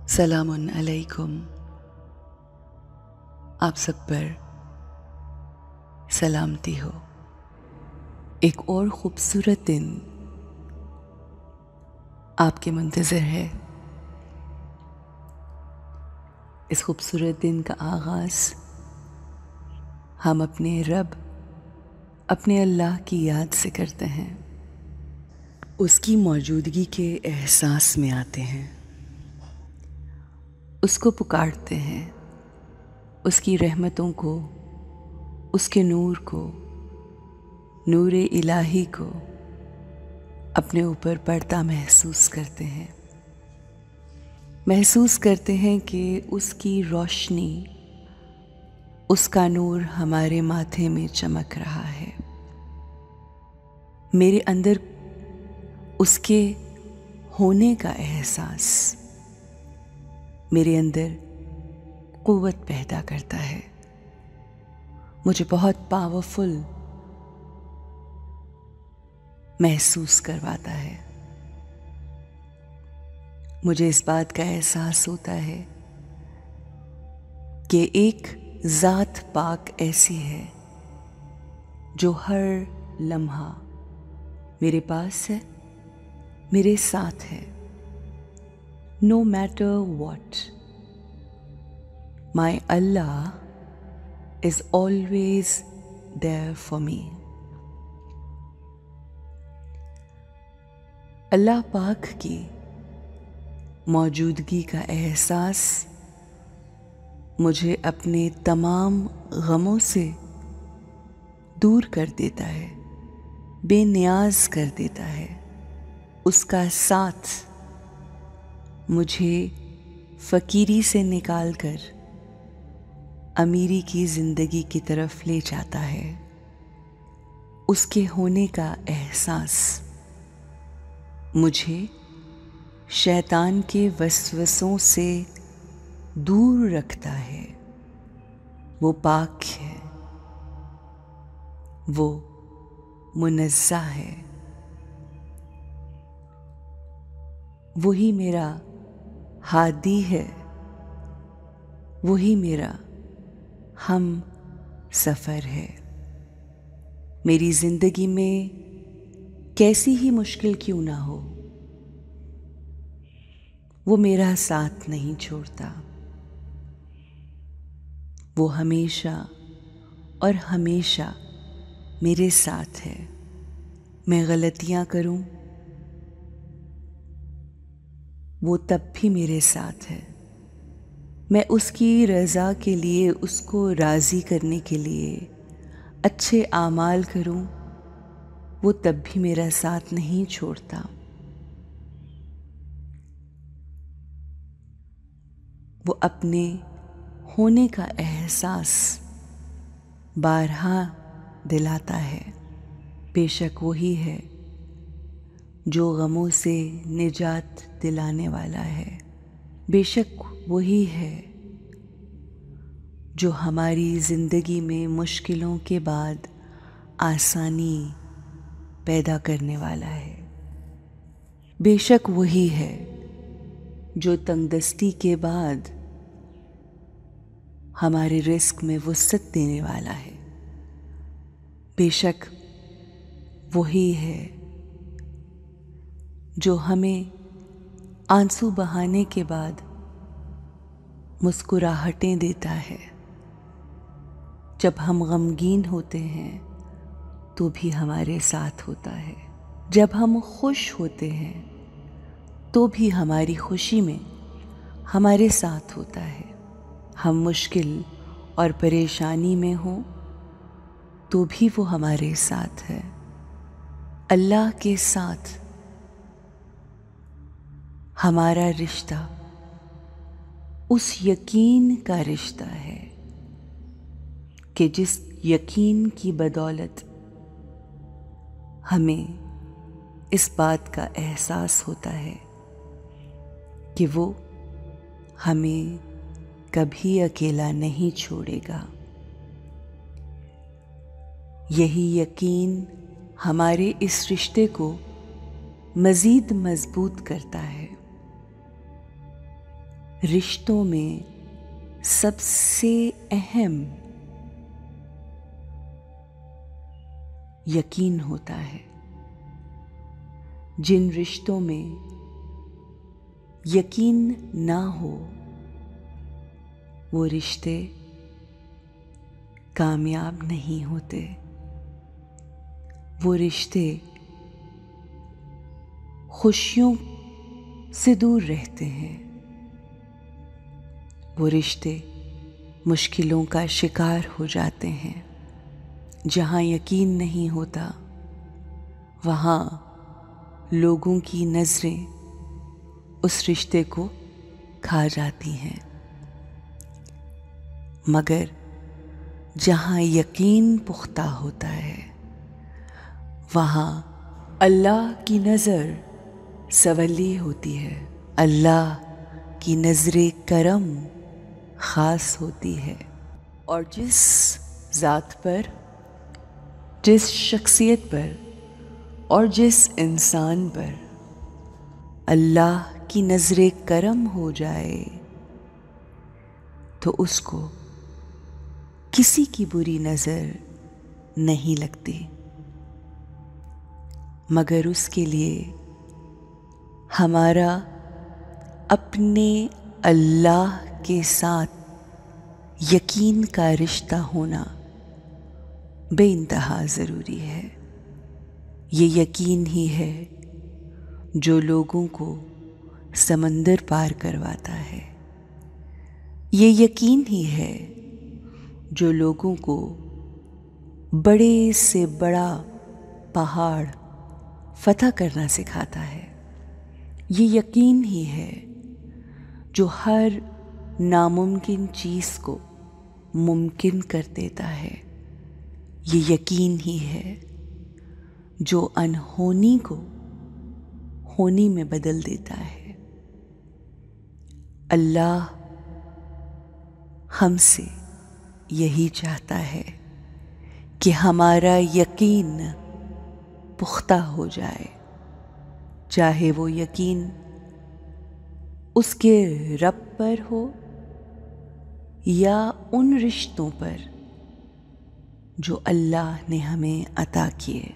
सलामुन अलैकुम। आप सब पर सलामती हो। एक और ख़ूबसूरत दिन आपके मुंतज़र है। इस खूबसूरत दिन का आगाज़ हम अपने रब, अपने अल्लाह की याद से करते हैं। उसकी मौजूदगी के एहसास में आते हैं, उसको पुकारते हैं, उसकी रहमतों को, उसके नूर को, नूर इलाही को अपने ऊपर पड़ता महसूस करते हैं। महसूस करते हैं कि उसकी रोशनी, उसका नूर हमारे माथे में चमक रहा है। मेरे अंदर उसके होने का एहसास मेरे अंदर क़ुव्वत पैदा करता है, मुझे बहुत पावरफुल महसूस करवाता है। मुझे इस बात का एहसास होता है कि एक ज़ात पाक ऐसी है जो हर लम्हा मेरे पास है, मेरे साथ है। No matter what, my Allah is always there for me. अल्लाह पाक की मौजूदगी का एहसास मुझे अपने तमाम गमों से दूर कर देता है, बेनियाज कर देता है। उसका साथ मुझे फ़कीरी से निकालकर अमीरी की ज़िंदगी की तरफ ले जाता है। उसके होने का एहसास मुझे शैतान के वसवसों से दूर रखता है। वो पाक है, वो मुनज़्ज़ा है। वही मेरा हादी है, वही मेरा हम सफ़र है। मेरी ज़िंदगी में कैसी ही मुश्किल क्यों ना हो, वो मेरा साथ नहीं छोड़ता। वो हमेशा और हमेशा मेरे साथ है। मैं गलतियाँ करूं, वो तब भी मेरे साथ है। मैं उसकी रज़ा के लिए, उसको राज़ी करने के लिए अच्छे आमाल करूं, वो तब भी मेरा साथ नहीं छोड़ता। वो अपने होने का एहसास बारहा दिलाता है। बेशक वही है जो गमों से निजात दिलाने वाला है। बेशक वही है जो हमारी ज़िंदगी में मुश्किलों के बाद आसानी पैदा करने वाला है। बेशक वही है जो तंगदस्ती के बाद हमारे रिस्क में वुसअत देने वाला है। बेशक वही है जो हमें आंसू बहाने के बाद मुस्कुराहटें देता है। जब हम गमगीन होते हैं तो भी हमारे साथ होता है। जब हम खुश होते हैं तो भी हमारी खुशी में हमारे साथ होता है। हम मुश्किल और परेशानी में हों तो भी वो हमारे साथ है। अल्लाह के साथ हमारा रिश्ता उस यकीन का रिश्ता है कि जिस यकीन की बदौलत हमें इस बात का एहसास होता है कि वो हमें कभी अकेला नहीं छोड़ेगा। यही यकीन हमारे इस रिश्ते को मज़ीद मज़बूत करता है। रिश्तों में सबसे अहम यकीन होता है। जिन रिश्तों में यकीन ना हो वो रिश्ते कामयाब नहीं होते। वो रिश्ते खुशियों से दूर रहते हैं। वो रिश्ते मुश्किलों का शिकार हो जाते हैं। जहाँ यकीन नहीं होता वहाँ लोगों की नज़रें उस रिश्ते को खा जाती हैं। मगर जहाँ यकीन पुख्ता होता है वहाँ अल्लाह की नज़र सवली होती है। अल्लाह की नज़रे करम ख़ास होती है। और जिस ज़ात पर, जिस शख्सियत पर और जिस इंसान पर अल्लाह की नज़रे करम हो जाए तो उसको किसी की बुरी नज़र नहीं लगती। मगर उसके लिए हमारा अपने अल्लाह के साथ यकीन का रिश्ता होना बेइंतहा ज़रूरी है। ये यकीन ही है जो लोगों को समंदर पार करवाता है। ये यकीन ही है जो लोगों को बड़े से बड़ा पहाड़ फतह करना सिखाता है। ये यकीन ही है जो हर नामुमकिन चीज़ को मुमकिन कर देता है। ये यकीन ही है जो अनहोनी को होनी में बदल देता है। अल्लाह हमसे यही चाहता है कि हमारा यकीन पुख्ता हो जाए, चाहे वो यकीन उसके रब पर हो या उन रिश्तों पर जो अल्लाह ने हमें अता किए,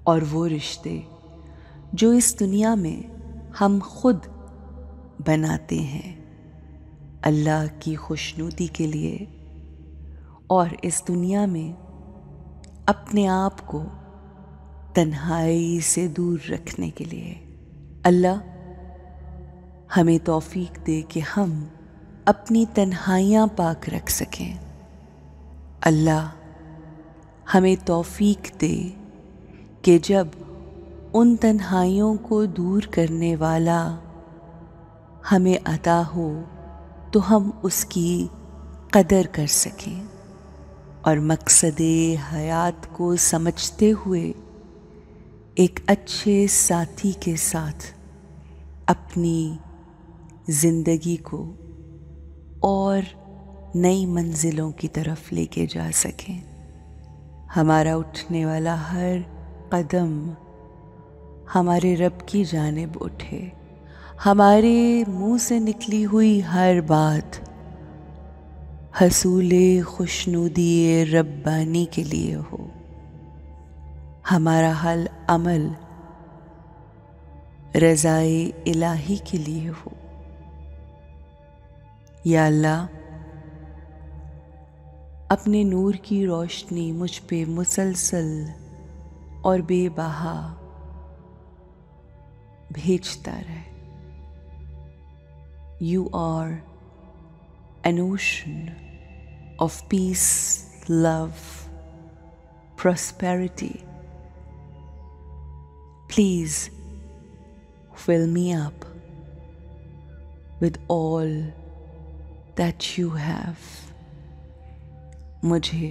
और वो रिश्ते जो इस दुनिया में हम खुद बनाते हैं अल्लाह की खुशनुदी के लिए और इस दुनिया में अपने आप को तन्हाई से दूर रखने के लिए। अल्लाह हमें तौफीक दे कि हम अपनी तन्हाइयाँ पाक रख सकें। अल्लाह हमें तौफीक दे कि जब उन तन्हाइयों को दूर करने वाला हमें अता हो तो हम उसकी कदर कर सकें और मकसदे हयात को समझते हुए एक अच्छे साथी के साथ अपनी ज़िंदगी को और नई मंजिलों की तरफ लेके जा सकें। हमारा उठने वाला हर कदम हमारे रब की जानिब उठे। हमारे मुंह से निकली हुई हर बात हसूले खुशनुदी रब्बानी के लिए हो। हमारा हर अमल रज़ाए इलाही के लिए हो। या अल्लाह अपने नूर की रोशनी मुझ पे मुसलसल और बेबहा भेजता रहे। You are an ocean of peace, love, prosperity. Please fill me up with all that you have. मुझे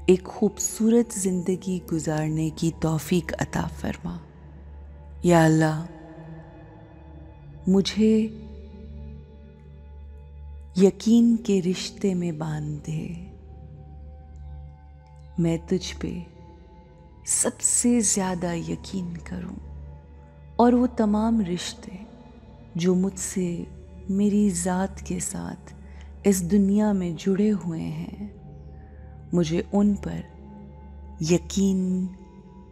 एक खूबसूरत ज़िंदगी गुजारने की तौफीक अता फरमा। या अल्लाह मुझे यकीन के रिश्ते में बांध दे। मैं तुझ पे सबसे ज़्यादा यकीन करूं और वो तमाम रिश्ते जो मुझसे मेरी ज़ात के साथ इस दुनिया में जुड़े हुए हैं, मुझे उन पर यकीन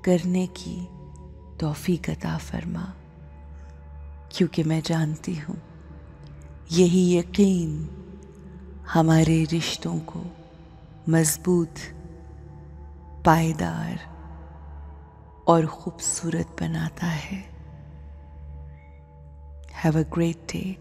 करने की तौफीक अता फरमा, क्योंकि मैं जानती हूँ यही यकीन हमारे रिश्तों को मजबूत, पायदार और खूबसूरत बनाता है। Have a great day.